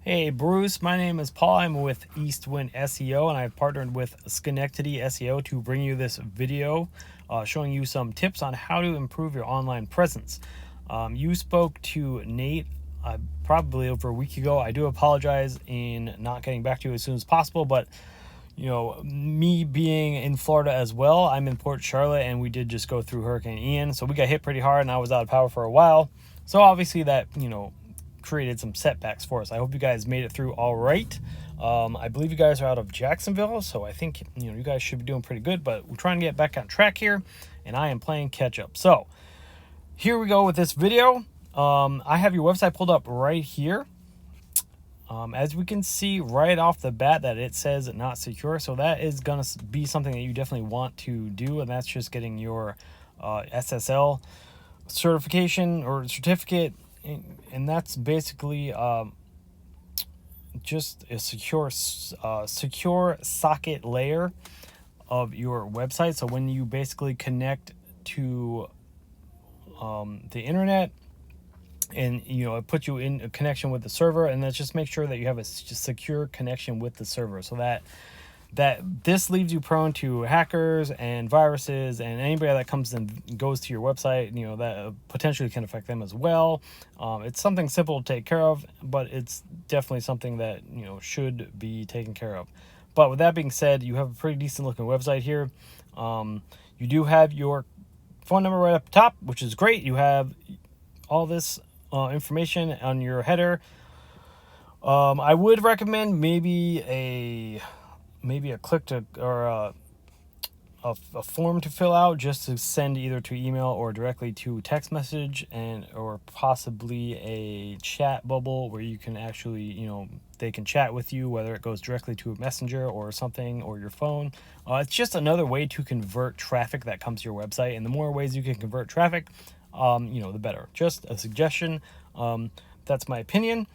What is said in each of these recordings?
Hey Bruce, my name is Paul. I'm with Eastwind SEO and I've partnered with Schenectady SEO to bring you this video showing you some tips on how to improve your online presence. You spoke to Nate probably over a week ago. I do apologize in not getting back to you as soon as possible, but me being in Florida as well, I'm in Port Charlotte and we did just go through Hurricane Ian. So we got hit pretty hard and I was out of power for a while. So obviously that, created some setbacks for us. I hope you guys made it through all right. I believe you guys are out of Jacksonville, so I think you guys should be doing pretty good, but we're trying to get back on track here and I am playing catch up. So here we go with this video. I have your website pulled up right here. As we can see right off the bat that it says not secure, so that is going to be something that you definitely want to do, and that's just getting your SSL certification or certificate, and that's basically just a secure socket layer of your website. So when you basically connect to the internet, and it puts you in a connection with the server, and let's just make sure that you have a secure connection with the server, so that this leaves you prone to hackers and viruses and anybody that comes and goes to your website, that potentially can affect them as well. It's something simple to take care of, but it's definitely something that should be taken care of. But with that being said, you have a pretty decent looking website here. You do have your phone number right up top, which is great. You have all this information on your header. I would recommend maybe a click to or a form to fill out, just to send either to email or directly to text message, and or possibly a chat bubble where you can actually they can chat with you, whether it goes directly to a messenger or something, or your phone. It's just another way to convert traffic that comes to your website, and the more ways you can convert traffic, the better. Just a suggestion. That's my opinion.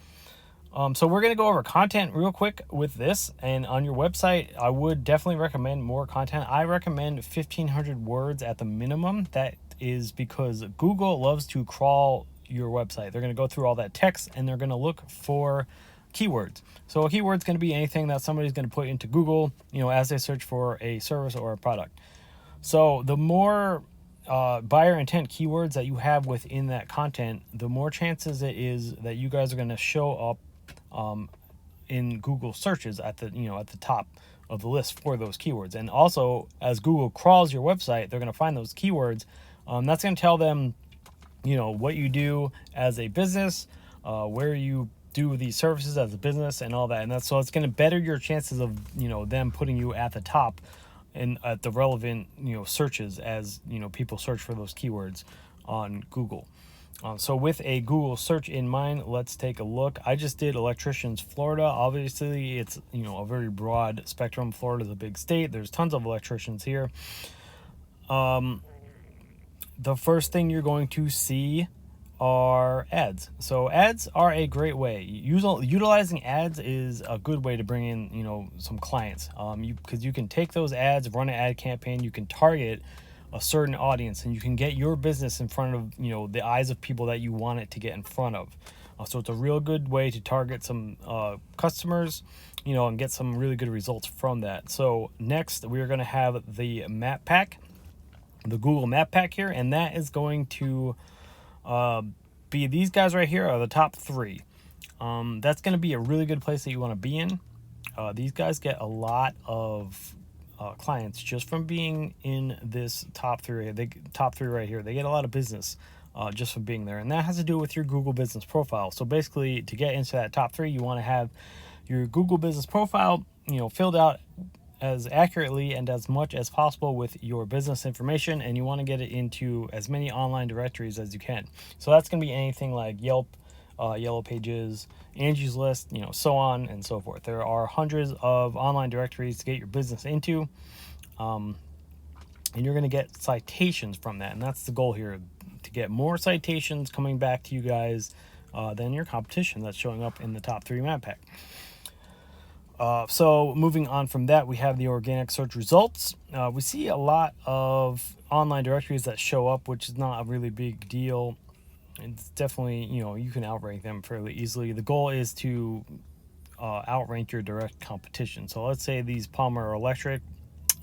So we're going to go over content real quick with this, and on your website, I would definitely recommend more content. I recommend 1,500 words at the minimum. That is because Google loves to crawl your website. They're going to go through all that text and they're going to look for keywords. So a keyword's going to be anything that somebody's going to put into Google, as they search for a service or a product. So the more buyer intent keywords that you have within that content, the more chances it is that you guys are going to show up in Google searches at the top of the list for those keywords. And also, as Google crawls your website, they're going to find those keywords. That's going to tell them what you do as a business, where you do these services as a business, and all that. And that's so it's going to better your chances of them putting you at the top and at the relevant searches as people search for those keywords on Google. So with a Google search in mind, let's take a look. I just did electricians Florida. Obviously, it's a very broad spectrum. Florida's a big state. There's tons of electricians here. The first thing you're going to see are ads. So ads are a great way. Utilizing ads is a good way to bring in some clients. Because you can take those ads, run an ad campaign. You can target a certain audience, and you can get your business in front of the eyes of people that you want it to get in front of. So it's a real good way to target some customers, and get some really good results from that. So next, we're going to have the map pack, the Google map pack here, and that is going to be these guys right here are the top three. That's going to be a really good place that you want to be in. These guys get a lot of clients just from being in this top three right here. They get a lot of business just from being there, and that has to do with your Google business profile. So basically, to get into that top three, you want to have your Google business profile filled out as accurately and as much as possible with your business information, and you want to get it into as many online directories as you can. So that's going to be anything like Yelp, Yellow Pages, Angie's List, so on and so forth. There are hundreds of online directories to get your business into, and you're going to get citations from that, and that's the goal here, to get more citations coming back to you guys than your competition that's showing up in the top three map pack. So moving on from that, we have the organic search results. We see a lot of online directories that show up, which is not a really big deal. It's definitely, you can outrank them fairly easily. The goal is to outrank your direct competition. So let's say these Palmer Electric,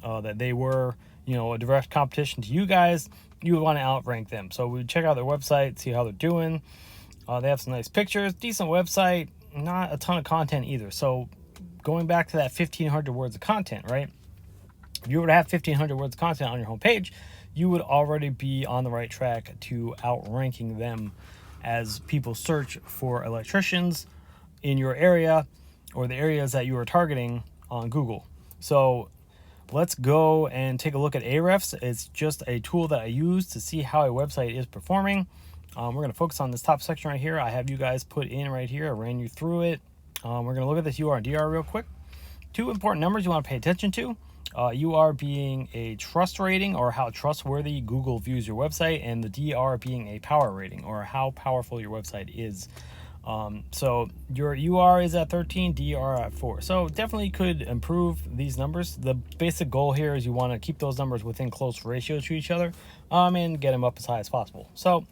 that they were, a direct competition to you guys, you would want to outrank them. So we would check out their website, see how they're doing. They have some nice pictures, decent website, not a ton of content either. So going back to that 1,500 words of content, right? If you were to have 1,500 words of content on your homepage, you would already be on the right track to outranking them as people search for electricians in your area or the areas that you are targeting on Google. So let's go and take a look at Ahrefs. It's just a tool that I use to see how a website is performing. We're going to focus on this top section right here. I have you guys put in right here. I ran you through it. We're going to look at this UR and DR real quick. Two important numbers you want to pay attention to. UR being a trust rating, or how trustworthy Google views your website, and the DR being a power rating, or how powerful your website is. So your UR is at 13, DR at 4. So definitely could improve these numbers. The basic goal here is you want to keep those numbers within close ratio to each other, and get them up as high as possible. So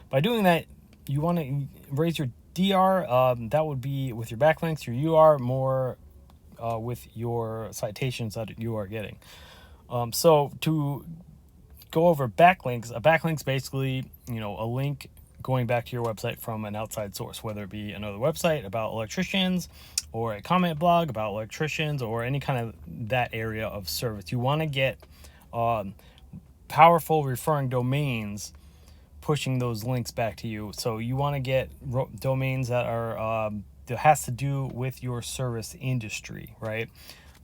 by doing that, you want to raise your DR. That would be with your backlinks, your UR more with your citations that you are getting. So to go over backlinks, a backlink's basically, a link going back to your website from an outside source, whether it be another website about electricians, or a comment blog about electricians, or any kind of that area of service. You want to get powerful referring domains pushing those links back to you. So you want to get domains that are that has to do with your service industry, right?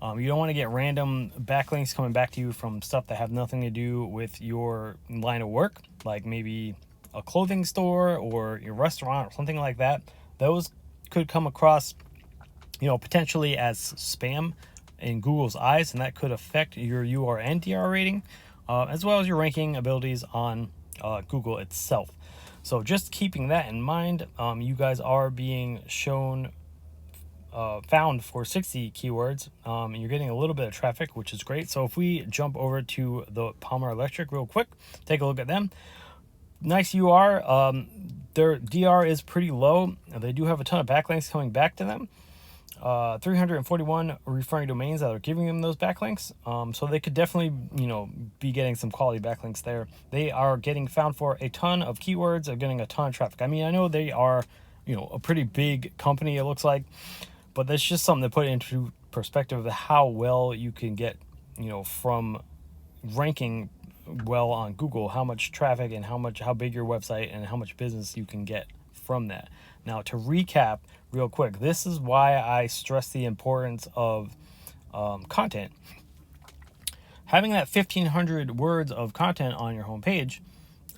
You don't want to get random backlinks coming back to you from stuff that have nothing to do with your line of work, like maybe a clothing store or your restaurant or something like that. Those could come across, potentially as spam in Google's eyes, and that could affect your UR and DR rating, as well as your ranking abilities on Google itself. So just keeping that in mind, you guys are being shown found for 60 keywords, and you're getting a little bit of traffic, which is great. So if we jump over to the Palmer Electric real quick, take a look at them. Nice UR. Their DR is pretty low. They do have a ton of backlinks coming back to them. 341 referring domains that are giving them those backlinks. So they could definitely, be getting some quality backlinks there. They are getting found for a ton of keywords. They're getting a ton of traffic. I mean, I know they are, a pretty big company, it looks like, but that's just something to put into perspective of how well you can get, from ranking well on Google, how much traffic and how big your website and how much business you can get from that. Now, to recap real quick, this is why I stress the importance of content. Having that 1,500 words of content on your homepage,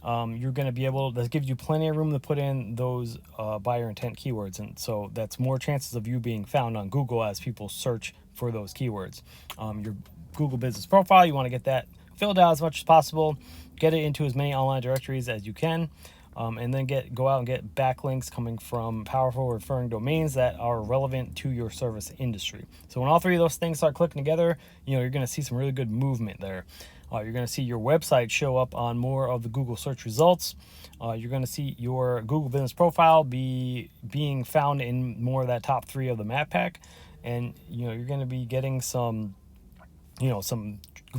you're going to be able, that gives you plenty of room to put in those buyer intent keywords. And so that's more chances of you being found on Google as people search for those keywords. Your Google business profile, you want to get that filled out as much as possible, get it into as many online directories as you can, and then go out and get backlinks coming from powerful referring domains that are relevant to your service industry. So when all three of those things start clicking together, you're going to see some really good movement there. You're going to see your website show up on more of the Google search results. You're going to see your Google business profile being found in more of that top 3 of the map pack, and you're going to be getting some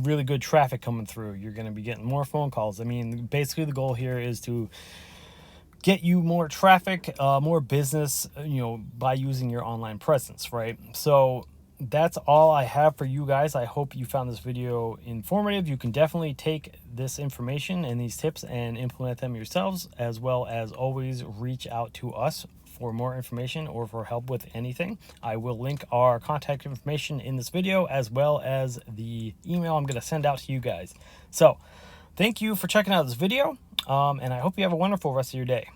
really good traffic coming through. You're going to be getting more phone calls. I mean, basically the goal here is to get you more traffic, more business, by using your online presence, right? So that's all I have for you guys. I hope you found this video informative. You can definitely take this information and these tips and implement them yourselves, as well as always reach out to us for more information or for help with anything. I will link our contact information in this video, as well as the email I'm going to send out to you guys. So thank you for checking out this video, and I hope you have a wonderful rest of your day.